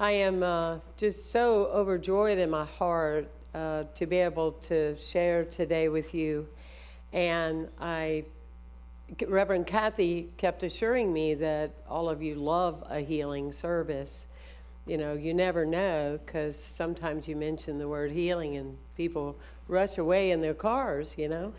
I am just so overjoyed in my heart to be able to share today with you. And Reverend Kathy kept assuring me that all of you love a healing service. You know, you never know, because sometimes you mention the word healing and people rush away in their cars, you know.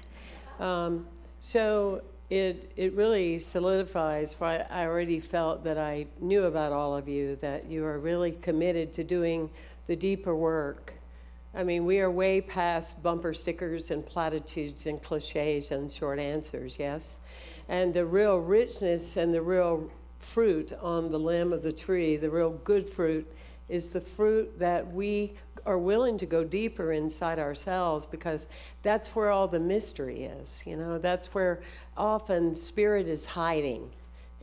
So it really solidifies what I already felt that I knew about all of you, that you are really committed to doing the deeper work. I mean, we are way past bumper stickers and platitudes and cliches and short answers, yes? And the real richness and the real fruit on the limb of the tree, the real good fruit, is the fruit that we are willing to go deeper inside ourselves, because that's where all the mystery is. You know, that's where often spirit is hiding,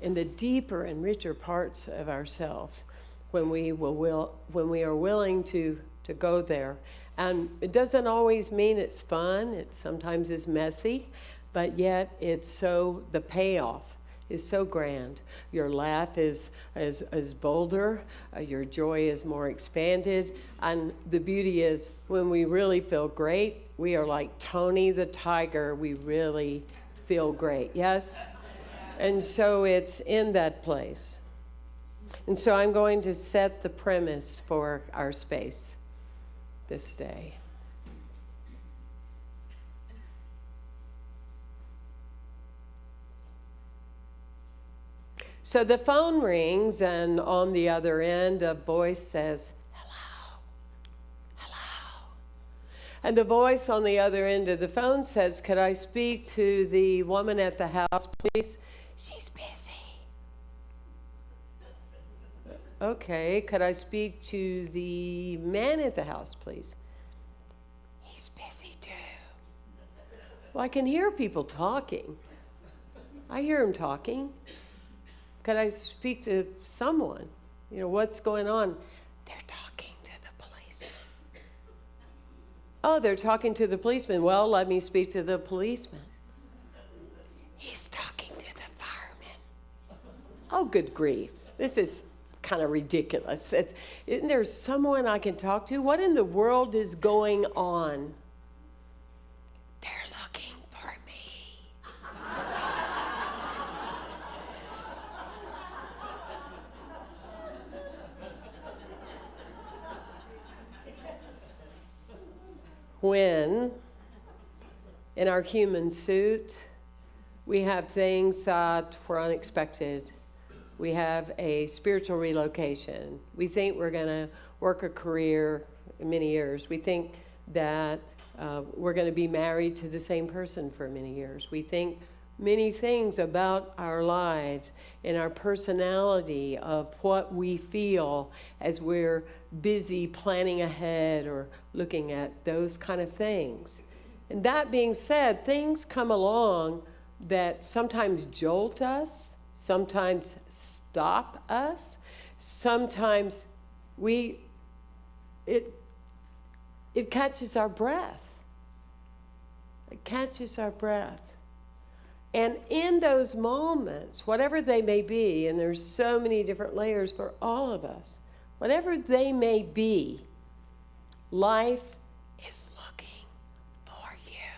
in the deeper and richer parts of ourselves, when we are willing to go there. And it doesn't always mean it's fun. It sometimes is messy, but yet the payoff is so grand. Your laugh is bolder, your joy is more expanded, and the beauty is when we really feel great, we are like Tony the Tiger. We really feel great, yes? And so it's in that place. And so I'm going to set the premise for our space this day. So the phone rings, and on the other end, a voice says, "Hello, hello." And the voice on the other end of the phone says, "Could I speak to the woman at the house, please?" "She's busy." "Okay, could I speak to the man at the house, please?" "He's busy too." Well, I can hear people talking. I hear him talking. "Could I speak to someone? You know, what's going on?" "They're talking to the policeman." "Oh, they're talking to the policeman. Well, let me speak to the policeman." "He's talking to the fireman." Oh, good grief. This is kind of ridiculous. Isn't there someone I can talk to? What in the world is going on? "They're looking for me." When, in our human suit, we have things that were unexpected. We have a spiritual relocation. We think we're going to work a career many years. We think that we're going to be married to the same person for many years. We think many things about our lives and our personality, of what we feel as we're busy planning ahead or looking at those kind of things. And that being said, things come along that sometimes jolt us, sometimes stop us, sometimes it catches our breath. It catches our breath. And in those moments, whatever they may be, and there's so many different layers for all of us, whatever they may be, life is looking for you.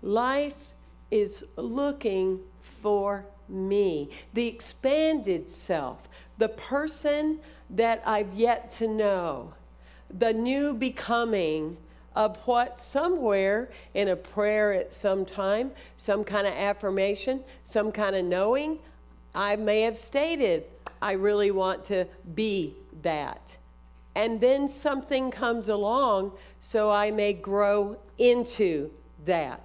Life is looking for me, the expanded self, the person that I've yet to know, the new becoming of what somewhere in a prayer at some time, some kind of affirmation, some kind of knowing, I may have stated, I really want to be that. And then something comes along, so I may grow into that.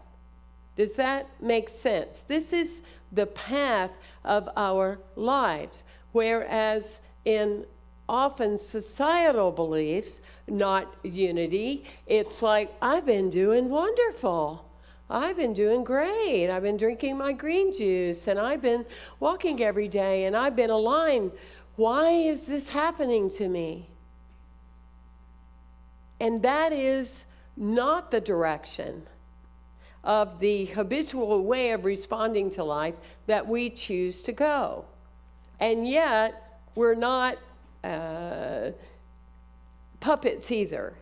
Does that make sense? This is the path of our lives, whereas in often societal beliefs, not unity, it's like, I've been doing wonderful. I've been doing great. I've been drinking my green juice, and I've been walking every day, and I've been aligned. Why is this happening to me? And that is not the direction of the habitual way of responding to life that we choose to go. And yet, we're not puppets either.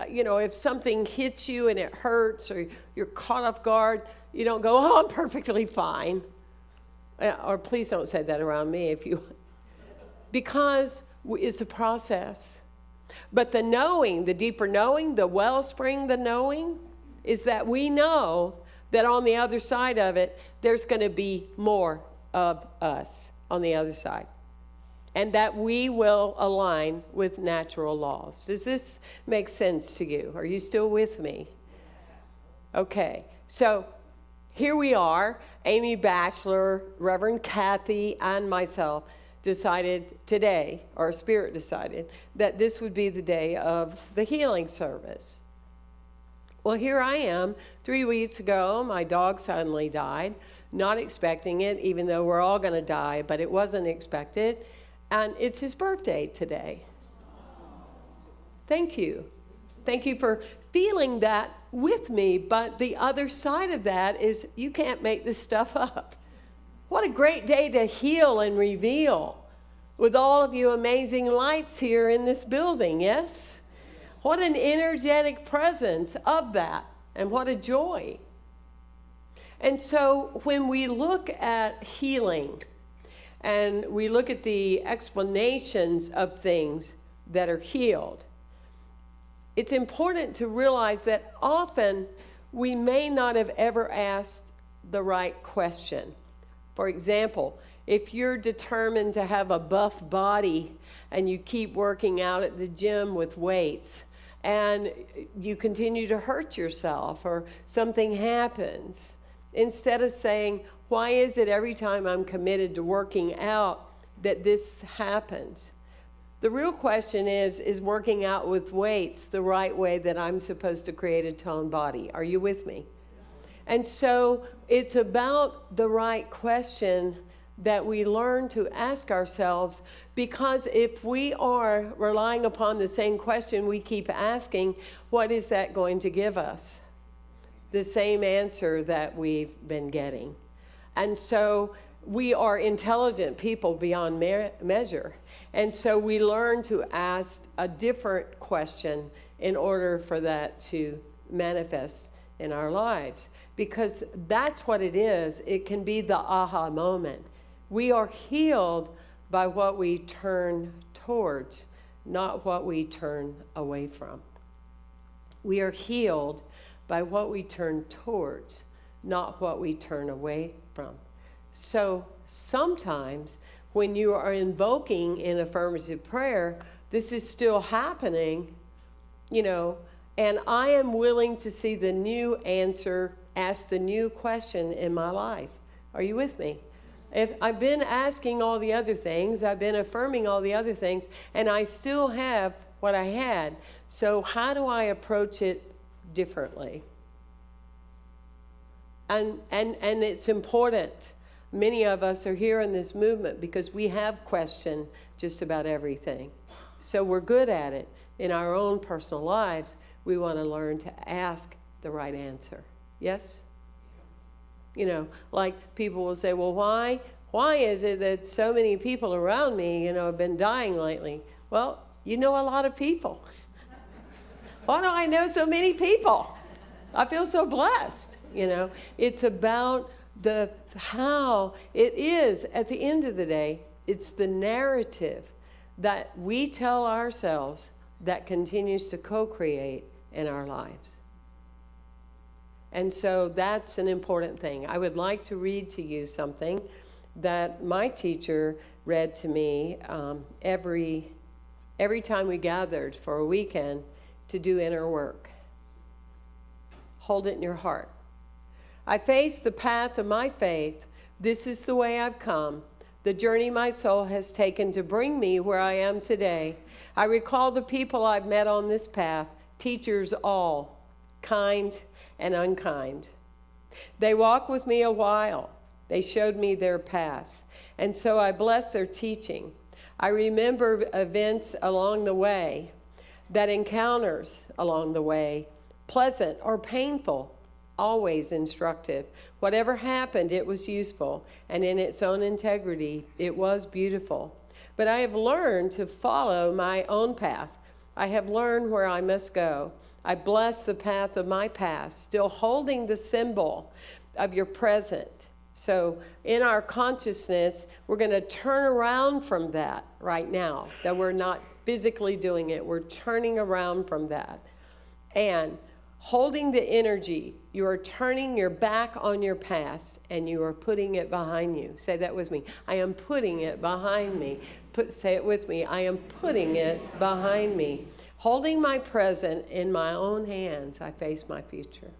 If something hits you and it hurts or you're caught off guard, you don't go, oh, I'm perfectly fine. Or please don't say that around me because it's a process. But the knowing, the deeper knowing, the wellspring, the knowing, is that we know that on the other side of it, there's going to be more of us on the other side. And that we will align with natural laws. Does this make sense to you? Are you still with me? Okay, so here we are. Amy Batchelor, Reverend Kathy, and myself decided today, our spirit decided, that this would be the day of the healing service. Well, here I am. 3 weeks ago, my dog suddenly died. Not expecting it, even though we're all going to die, but it wasn't expected. And it's his birthday today. Thank you. Thank you for feeling that with me. But the other side of that is you can't make this stuff up. What a great day to heal and reveal with all of you amazing lights here in this building, yes? What an energetic presence of that, and what a joy. And so when we look at healing, and we look at the explanations of things that are healed, it's important to realize that often we may not have ever asked the right question. For example, if you're determined to have a buff body and you keep working out at the gym with weights and you continue to hurt yourself or something happens, instead of saying, why is it every time I'm committed to working out that this happens? The real question is working out with weights the right way that I'm supposed to create a toned body? Are you with me? And so it's about the right question that we learn to ask ourselves, because if we are relying upon the same question we keep asking, what is that going to give us? The same answer that we've been getting. And so we are intelligent people beyond measure. And so we learn to ask a different question in order for that to manifest in our lives. Because that's what it is. It can be the aha moment. We are healed by what we turn towards, not what we turn away from. We are healed by what we turn towards, not what we turn away from. So sometimes when you are invoking in affirmative prayer, this is still happening, and I am willing to see the new answer, ask the new question in my life. Are you with me? If I've been asking all the other things, I've been affirming all the other things, and I still have what I had. So how do I approach it differently? And it's important. Many of us are here in this movement because we have questioned just about everything. So we're good at it. In our own personal lives, we want to learn to ask the right answer. Yes? Like people will say, well, why is it that so many people around me, have been dying lately? Well, you know a lot of people. Why do I know so many people? I feel so blessed. It's about how it is at the end of the day. It's the narrative that we tell ourselves that continues to co-create in our lives. And so that's an important thing. I would like to read to you something that my teacher read to me every time we gathered for a weekend to do inner work. Hold it in your heart. I face the path of my faith. This is the way I've come, the journey my soul has taken to bring me where I am today. I recall the people I've met on this path, teachers all, kind and unkind. They walked with me a while. They showed me their paths. And so I bless their teaching. I remember events along the way, that encounters along the way, pleasant or painful, always instructive. Whatever happened, it was useful, and in its own integrity, it was beautiful. but I have learned to follow my own path. I have learned where I must go. I bless the path of my past, still holding the symbol of your present. So in our consciousness, we're going to turn around from that right now, that we're not physically doing it. We're turning around from that. And holding the energy, you are turning your back on your past and you are putting it behind you. Say that with me. I am putting it behind me. Say it with me. I am putting it behind me. Holding my present in my own hands, I face my future.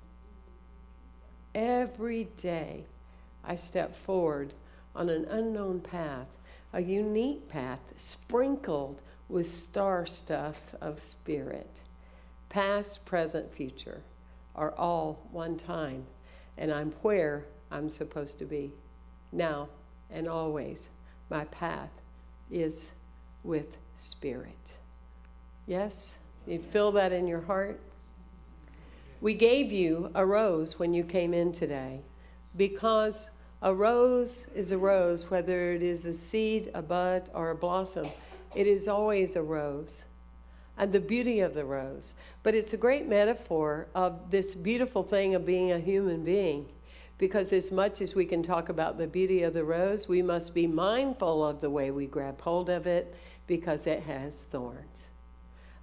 Every day I step forward on an unknown path, a unique path sprinkled with star stuff of spirit. Past, present, future are all one time, and I'm where I'm supposed to be now and always. My path is with spirit. Yes? You feel that in your heart? We gave you a rose when you came in today, because a rose is a rose, whether it is a seed, a bud, or a blossom. It is always a rose. And the beauty of the rose. But it's a great metaphor of this beautiful thing of being a human being. Because as much as we can talk about the beauty of the rose, we must be mindful of the way we grab hold of it, because it has thorns.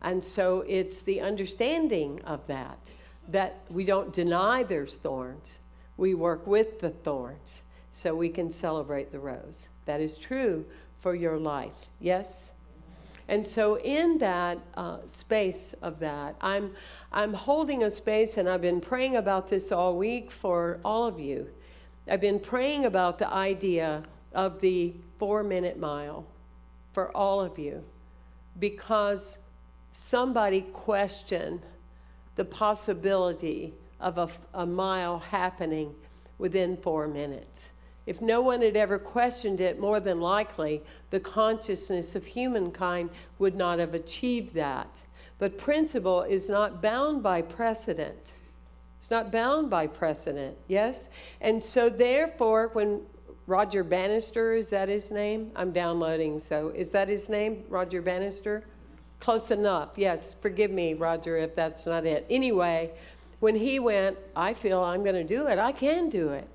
And so it's the understanding of that we don't deny there's thorns. We work with the thorns so we can celebrate the rose. That is true for your life. Yes? And so in that space of that, I'm holding a space, and I've been praying about this all week for all of you. I've been praying about the idea of the 4-minute mile for all of you, because somebody questioned the possibility of a mile happening within 4 minutes. If no one had ever questioned it, more than likely, the consciousness of humankind would not have achieved that. But principle is not bound by precedent. It's not bound by precedent, yes? And so therefore, when Roger Bannister, is that his name? I'm downloading, so is that his name, Roger Bannister? Close enough, yes. Forgive me, Roger, if that's not it. Anyway, when he went, I feel I'm going to do it. I can do it.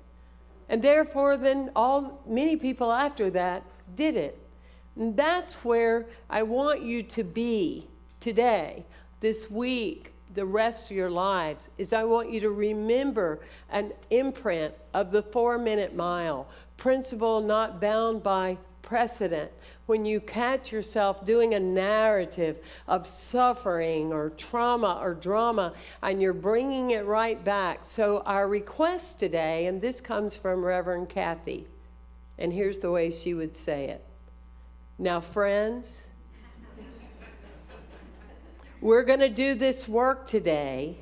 And therefore, then many people after that did it. And that's where I want you to be today, this week, the rest of your lives, is I want you to remember an imprint of the 4-minute mile, principle not bound by precedent. When you catch yourself doing a narrative of suffering or trauma or drama, and you're bringing it right back. So our request today, and this comes from Reverend Kathy, and here's the way she would say it. Now, friends, we're going to do this work today,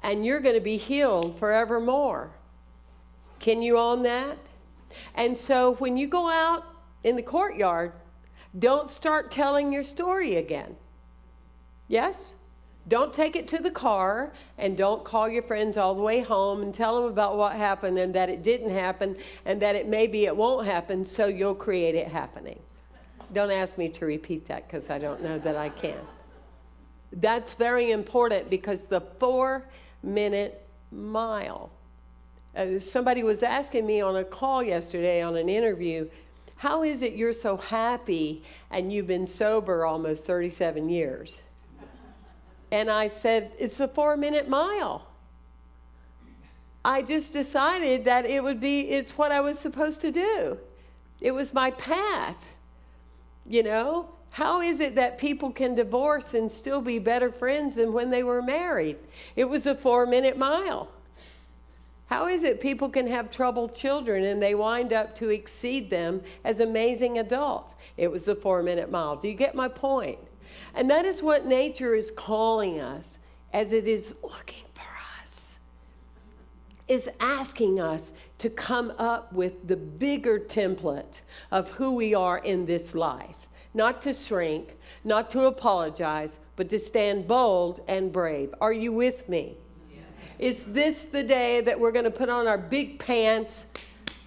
and you're going to be healed forevermore. Can you own that? And so when you go out in the courtyard, don't start telling your story again. Yes? Don't take it to the car, and don't call your friends all the way home and tell them about what happened and that it didn't happen and that it won't happen, so you'll create it happening. Don't ask me to repeat that, because I don't know that I can. That's very important, because the 4-minute mile. Somebody was asking me on a call yesterday on an interview, how is it you're so happy and you've been sober almost 37 years? And I said, it's the 4-minute mile. I just decided that it's what I was supposed to do. It was my path. You know, how is it that people can divorce and still be better friends than when they were married? It was a 4-minute mile. How is it people can have troubled children and they wind up to exceed them as amazing adults? It was the 4-minute mile. Do you get my point? And that is what nature is calling us, as it is looking for us, is asking us to come up with the bigger template of who we are in this life. Not to shrink, not to apologize, but to stand bold and brave. Are you with me? Is this the day that we're going to put on our big pants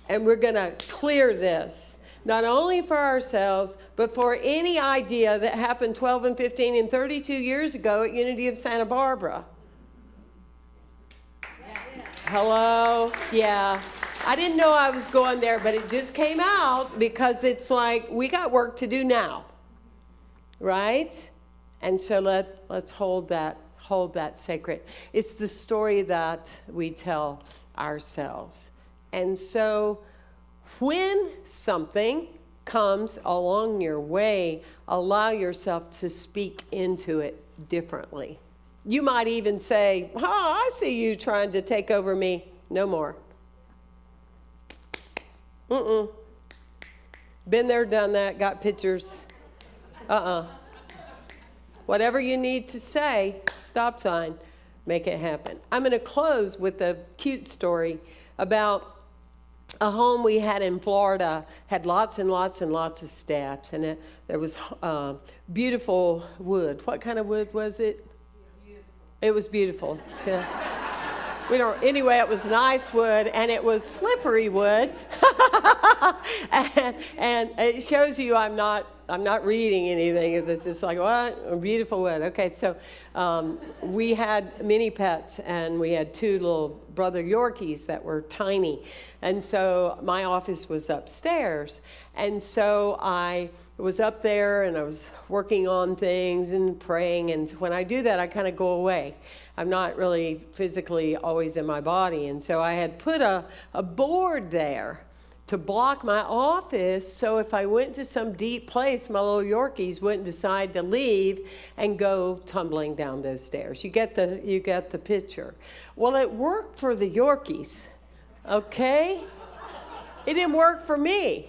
and we're going to clear this? not only for ourselves, but for any idea that happened 12 and 15 and 32 years ago at Unity of Santa Barbara. Hello? Yeah. I didn't know I was going there, but it just came out because it's like we got work to do now. Right? And so let's hold that sacred. It's the story that we tell ourselves. And so when something comes along your way, allow yourself to speak into it differently. You might even say, "Oh, I see you trying to take over me." No more. Been there, done that, got pictures. Whatever you need to say, stop sign, make it happen. I'm going to close with a cute story about a home we had in Florida. Had lots and lots and lots of steps, and there was beautiful wood. What kind of wood was it? Beautiful. It was beautiful. So, anyway, it was nice wood, and it was slippery wood. and it shows you I'm not reading anything. It's just like, what? Beautiful wood. Okay, so we had many pets, and we had 2 little brother Yorkies that were tiny. And so my office was upstairs. And so I was up there, and I was working on things and praying. And when I do that, I kind of go away. I'm not really physically always in my body. And so I had put a board there to block my office, so if I went to some deep place, my little Yorkies wouldn't decide to leave and go tumbling down those stairs. You get the picture. Well, it worked for the Yorkies, okay? It didn't work for me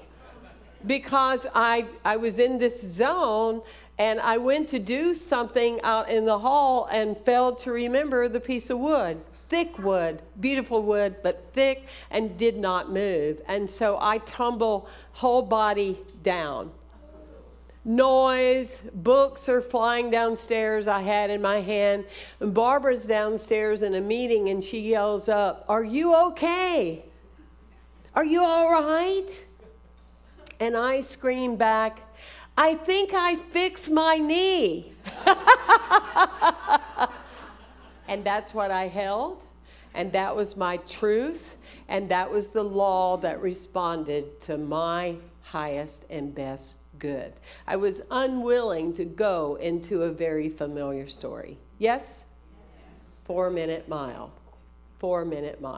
because I was in this zone, and I went to do something out in the hall and failed to remember the piece of wood. Thick wood, beautiful wood, but thick, and did not move. And so I tumble whole body down. Noise, books are flying downstairs I had in my hand. And Barbara's downstairs in a meeting, and she yells up, "Are you okay? Are you all right?" And I scream back, "I think I fixed my knee." And that's what I held, and that was my truth, and that was the law that responded to my highest and best good. I was unwilling to go into a very familiar story. Yes? 4 Minute Mile. 4 Minute Mile.